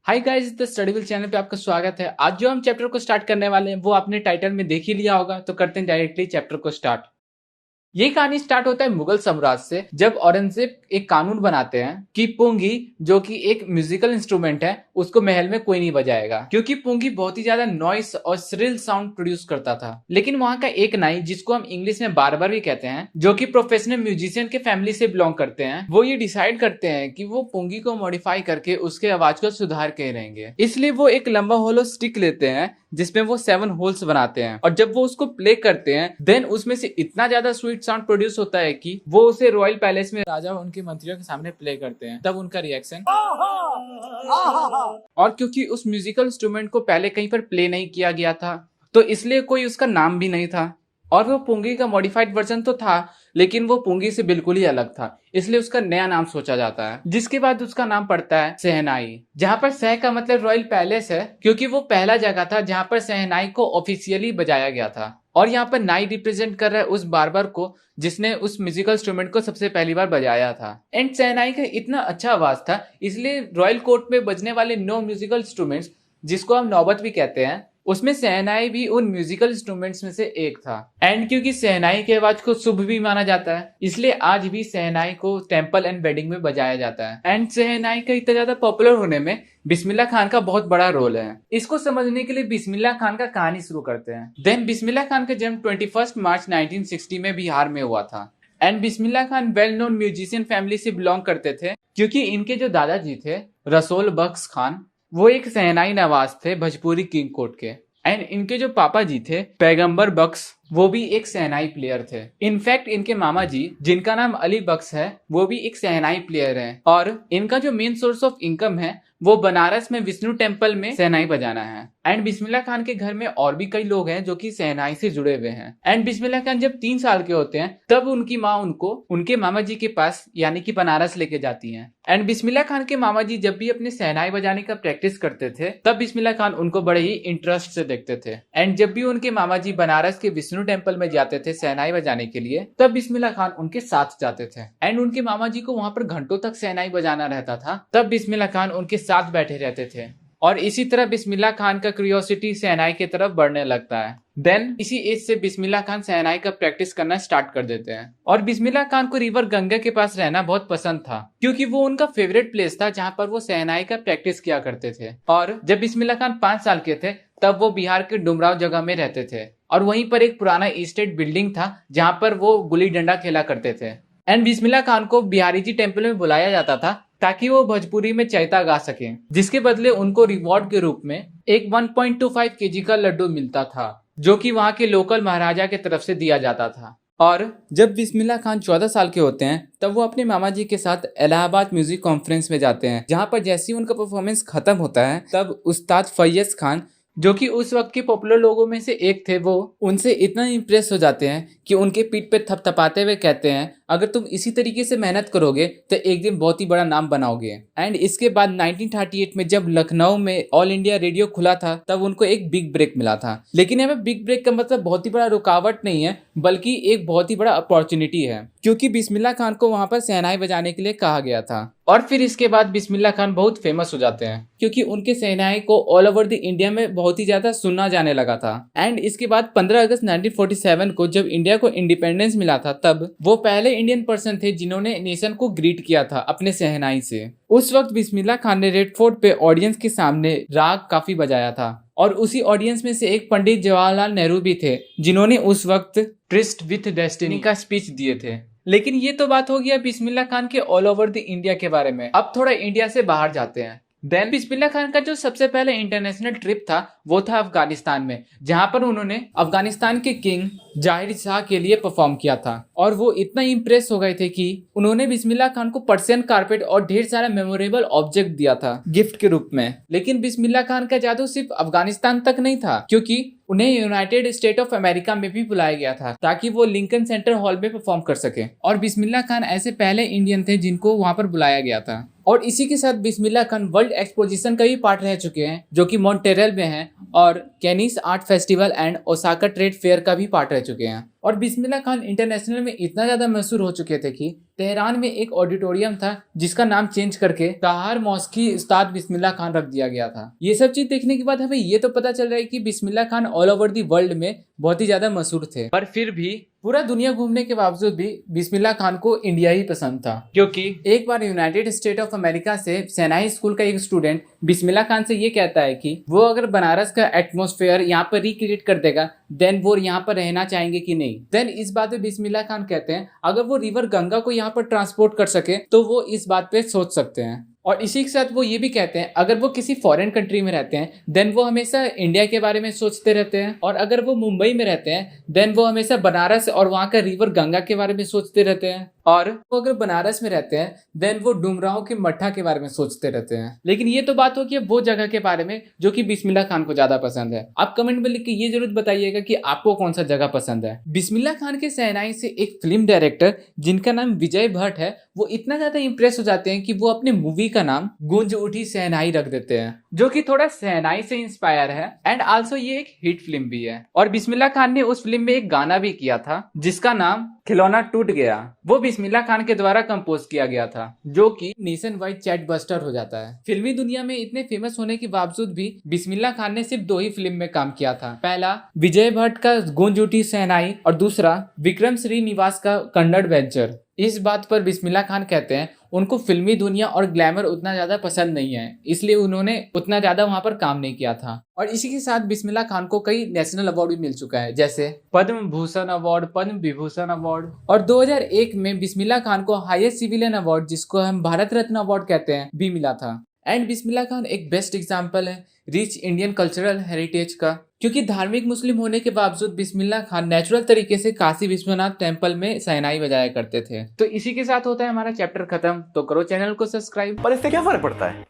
Hi guys, the स्टडीविल channel पे आपका स्वागत है। आज जो हम चैप्टर को स्टार्ट करने वाले हैं वो आपने टाइटल में देख ही लिया होगा, तो करते हैं डायरेक्टली चैप्टर को स्टार्ट। ये कहानी स्टार्ट होता है मुगल साम्राज्य से, जब औरंगजेब एक कानून बनाते हैं कि पुंगी, जो कि एक म्यूजिकल इंस्ट्रूमेंट है, उसको महल में कोई नहीं बजाएगा, क्योंकि पुंगी बहुत ही ज्यादा नॉइस और श्रिल साउंड प्रोड्यूस करता था। लेकिन वहां का एक नाई, जिसको हम इंग्लिश में बार्बर भी कहते हैं, जो कि प्रोफेशनल म्यूजिशियन के फैमिली से बिलोंग करते हैं, वो ये डिसाइड करते हैं कि वो पुंगी को मॉडिफाई करके उसके आवाज को सुधार के रहेंगे। इसलिए वो एक लंबा होलो स्टिक लेते हैं जिसमें वो 7 होल्स बनाते हैं, और जब वो उसको प्ले करते हैं देन उसमें से इतना ज्यादा स्वीट साउंड प्रोड्यूस होता है कि वो उसे रॉयल पैलेस में राजा और उनके मंत्रियों के सामने प्ले करते हैं। तब उनका रिएक्शन और क्योंकि उस म्यूजिकल इंस्ट्रूमेंट को पहले कहीं पर प्ले नहीं किया गया था, तो इसलिए कोई उसका नाम भी नहीं था। और वो पुंगी का मॉडिफाइड वर्जन तो था, लेकिन वो पुंगी से बिल्कुल ही अलग था, इसलिए उसका नया नाम सोचा जाता है, जिसके बाद उसका नाम पड़ता है शहनाई। जहाँ पर शह का मतलब रॉयल पैलेस है, क्योंकि वो पहला जगह था जहाँ पर शहनाई को ऑफिशियली बजाया गया था। और यहाँ पर नाई रिप्रेजेंट कर रहा है उस बार्बर को जिसने उस म्यूजिकल इंस्ट्रूमेंट को सबसे पहली बार बजाया था। एंड शहनाई का इतना अच्छा आवाज था, इसलिए रॉयल कोर्ट में बजने वाले 9 म्यूजिकल इंस्ट्रूमेंट्स, जिसको हम नौबत भी कहते हैं, उसमें शहनाई भी उन म्यूजिकल इंस्ट्रूमेंट्स में से एक था। एंड क्योंकि शहनाई के आवाज को शुभ भी माना जाता है, इसलिए आज भी शहनाई को टेम्पल एंड वेडिंग में बजाया जाता है। एंड शहनाई का इतना ज्यादा पॉपुलर होने में बिस्मिल्लाह खान का बहुत बड़ा रोल है। इसको समझने के लिए बिस्मिल्लाह खान का कहानी शुरू करते हैं। देन बिस्मिल्लाह खान का जन्म 21 मार्च 1960 में बिहार में हुआ था। And Bismillah Khan well known musician family से बिलोंग करते थे, क्योंकि इनके जो दादाजी थे रसूल बख्श खान, वो एक शहनाई नवाज थे भोजपुरी किंग कोर्ट के। एंड इनके जो पापा जी थे पैगंबर बख्श, वो भी एक शहनाई प्लेयर थे। इनफैक्ट इनके मामा जी, जिनका नाम अली बख्श है, वो भी एक शहनाई प्लेयर है। और इनका जो मेन सोर्स ऑफ इनकम है वो बनारस में विष्णु टेम्पल में शहनाई बजाना है। एंड बिस्मिल्लाह खान के घर में और भी कई लोग हैं जो कि शहनाई से जुड़े हुए हैं। एंड बिस्मिल्लाह खान जब 3 साल के होते हैं तब उनकी माँ उनको उनके मामा जी के पास यानी कि बनारस लेके जाती हैं। एंड बिस्मिल्लाह खान के मामा जी जब भी अपने शहनाई बजाने का प्रैक्टिस करते थे, तब बिस्मिल्लाह खान उनको बड़े ही इंटरेस्ट से देखते थे। एंड जब भी उनके मामा जी बनारस के विष्णु टेम्पल में जाते थे शहनाई बजाने के लिए, तब बिस्मिल्लाह खान उनके साथ जाते थे। एंड उनके मामा जी को वहां पर घंटों तक शहनाई बजाना रहता था, तब बिस्मिल्लाह खान उनके साथ बैठे रहते थे। और इसी तरह बिस्मिल्लाह खान का क्यूरियोसिटी शहनाई की तरफ बढ़ने लगता है। देन इसी एज से बिस्मिल्लाह खान शहनाई का प्रैक्टिस करना स्टार्ट कर देते हैं। और बिस्मिल्लाह खान को रिवर गंगा के पास रहना बहुत पसंद था, क्योंकि वो उनका फेवरेट प्लेस था जहाँ पर वो शहनाई का प्रैक्टिस किया करते थे। और जब बिस्मिल्लाह खान 5 साल के थे तब वो बिहार के डुमराव जगह में रहते थे, और वहीं पर एक पुराना स्टेट बिल्डिंग था जहाँ पर वो गुल्ली डंडा खेला करते थे। एंड बिस्मिल्लाह खान को बिहारी जी टेम्पल में बुलाया जाता था ताकि वो भोजपुरी में चैता गा सके, जिसके बदले उनको रिवॉर्ड के रूप में एक 1.25 केजी का लड्डू मिलता था, जो कि वहाँ के लोकल महाराजा की तरफ से दिया जाता था। और जब बिस्मिल्लाह खान 14 साल के होते हैं तब वो अपने मामा जी के साथ इलाहाबाद म्यूजिक कॉन्फ्रेंस में जाते हैं, जहाँ पर जैसे ही उनका परफॉर्मेंस खत्म होता है तब उस्ताद फैयज खान, जो कि उस वक्त के पॉपुलर लोगों में से एक थे, वो उनसे इतना इम्प्रेस हो जाते हैं कि उनके पीठ पे थपथपाते हुए कहते हैं, अगर तुम इसी तरीके से मेहनत करोगे तो एक दिन बहुत ही बड़ा नाम बनाओगे। एंड इसके बाद 1938 में जब लखनऊ में ऑल इंडिया रेडियो खुला था तब उनको एक बिग ब्रेक मिला था। लेकिन यहाँ पे बिग ब्रेक का मतलब बहुत ही बड़ा रुकावट नहीं है, बल्कि एक बहुत ही बड़ा अपॉर्चुनिटी है, क्योंकि बिस्मिल्लाह खान को वहां पर शहनाई बजाने के लिए कहा गया था। और फिर इसके बाद बिस्मिल्लाह खान बहुत फेमस हो जाते हैं, क्योंकि उनके शहनाई को ऑल ओवर द इंडिया में बहुत ही ज्यादा सुना जाने लगा था। एंड इसके बाद 15 अगस्त 1947 को जब इंडिया को इंडिपेंडेंस मिला था, तब वो पहले इंडियन पर्सन थे जिन्होंने नेशन को ग्रीट किया था अपने शहनाई से। उस वक्त बिस्मिल्लाह खान ने रेड फोर्ट पे ऑडियंस के सामने राग काफी बजाया था, और उसी ऑडियंस में से एक पंडित जवाहरलाल नेहरू भी थे जिन्होंने उस वक्त ट्रिस्ट विथ डेस्टिनी का स्पीच दिए थे। लेकिन ये तो बात हो गया बिस्मिल्लाह खान के ऑल ओवर द इंडिया के बारे में। अब थोड़ा इंडिया से बाहर जाते हैं। देन बिस्मिल्लाह खान का जो सबसे पहले इंटरनेशनल ट्रिप था वो था अफगानिस्तान में, जहां पर उन्होंने अफगानिस्तान के किंग जाहिर शाह के लिए परफॉर्म किया था। और वो इतना इम्प्रेस हो गए थे कि उन्होंने बिस्मिल्लाह खान को पर्शियन कारपेट और ढेर सारा मेमोरेबल ऑब्जेक्ट दिया था गिफ्ट के रूप में। लेकिन बिस्मिल्लाह खान का जादू सिर्फ अफगानिस्तान तक नहीं था, क्योंकि उन्हें यूनाइटेड स्टेट ऑफ अमेरिका में भी बुलाया गया था ताकि वो लिंकन सेंटर हॉल में परफॉर्म कर सके। और बिस्मिल्लाह खान ऐसे पहले इंडियन थे जिनको वहां पर बुलाया गया था। और इसी के साथ बिस्मिल्लाह खान वर्ल्ड एक्सपोजिशन का भी पार्ट रह चुके हैं, जो कि मॉन्टेरियल में है, और कैनिस art festival and Osaka trade fair का भी पार्ट रह चुके हैं। और बिस्मिल्लाह खान इंटरनेशनल में इतना ज्यादा मशहूर हो चुके थे कि तेहरान में एक ऑडिटोरियम था जिसका नाम चेंज करके ताहार मॉस्की उस्ताद बिस्मिल्लाह खान रख दिया गया था। ये सब चीज देखने के बाद हमें ये तो पता चल रहा है कि Bismillah Khan all over the world में बहुत ही ज्यादा मशहूर थे, पर फिर भी पूरा दुनिया घूमने के बावजूद भी बिस्मिल्लाह खान को इंडिया ही पसंद था। क्योंकि एक बार यूनाइटेड स्टेट ऑफ अमेरिका से सेनाई स्कूल का एक स्टूडेंट बिस्मिल्लाह खान से ये कहता है कि वो अगर बनारस का एटमॉस्फेयर यहाँ पर रिक्रिएट कर देगा देन वो यहाँ पर रहना चाहेंगे कि नहीं। देन इस बात पे बिस्मिल्लाह खान कहते हैं अगर वो रिवर गंगा को यहाँ पर ट्रांसपोर्ट कर सके तो वो इस बात पे सोच सकते हैं। और इसी के साथ वो ये भी कहते हैं अगर वो किसी फॉरेन कंट्री में रहते हैं देन वो हमेशा इंडिया के बारे में सोचते रहते हैं, और अगर वो मुंबई में रहते हैं देन वो हमेशा बनारस और वहाँ का रिवर गंगा के बारे में सोचते रहते हैं, और वो अगर बनारस में रहते हैं देन वो डुमराव के मठ्ठा के बारे में सोचते रहते हैं। लेकिन ये तो बात हो कि वो जगह के बारे में जो कि बिस्मिल्लाह खान को ज्यादा पसंद है। आप कमेंट में लिख के ये जरूर बताइएगा कि आपको कौन सा जगह पसंद है। बिस्मिल्लाह खान के शहनाई से एक फिल्म डायरेक्टर जिनका नाम विजय भट्ट है वो इतना ज्यादा इंप्रेस हो जाते हैं कि वो अपने मूवी का नाम गूंज उठी शहनाई रख देते हैं, जो कि थोड़ा शहनाई से इंस्पायर है एंड आल्सो ये एक हिट फिल्म भी है। और बिस्मिल्लाह खान ने उस फिल्म में एक गाना भी किया था जिसका नाम खिलौना टूट गया, वो बिस्मिल्लाह खान के द्वारा कंपोज किया गया था, जो कि नेशन वाइड चैट बस्टर हो जाता है। फिल्मी दुनिया में इतने फेमस होने के बावजूद भी बिस्मिल्लाह खान ने सिर्फ 2 ही फिल्म में काम किया था। पहला विजय भट्ट का गूंज उठी शहनाई और दूसरा विक्रम श्रीनिवास का कन्नड़ वेंचर। इस बात पर बिस्मिल्लाह खान कहते हैं उनको फिल्मी दुनिया और ग्लैमर उतना ज्यादा पसंद नहीं है, इसलिए उन्होंने उतना ज्यादा वहां पर काम नहीं किया था। और इसी के साथ बिस्मिल्लाह खान को कई नेशनल अवार्ड भी मिल चुका है, जैसे पद्म भूषण अवार्ड, पद्म विभूषण अवार्ड, और 2001 में बिस्मिल्लाह खान को हाईएस्ट सिविलियन अवार्ड जिसको हम भारत रत्न अवार्ड कहते हैं भी मिला था। एंड बिस्मिल्लाह खान एक बेस्ट एग्जाम्पल है रिच इंडियन कल्चरल हेरिटेज का, क्योंकि धार्मिक मुस्लिम होने के बावजूद बिस्मिल्लाह खान नेचुरल तरीके से काशी विश्वनाथ टेम्पल में शहनाई बजाया करते थे। तो इसी के साथ होता है हमारा चैप्टर खत्म। तो करो चैनल को सब्सक्राइब। पर इससे क्या फर्क पड़ता है?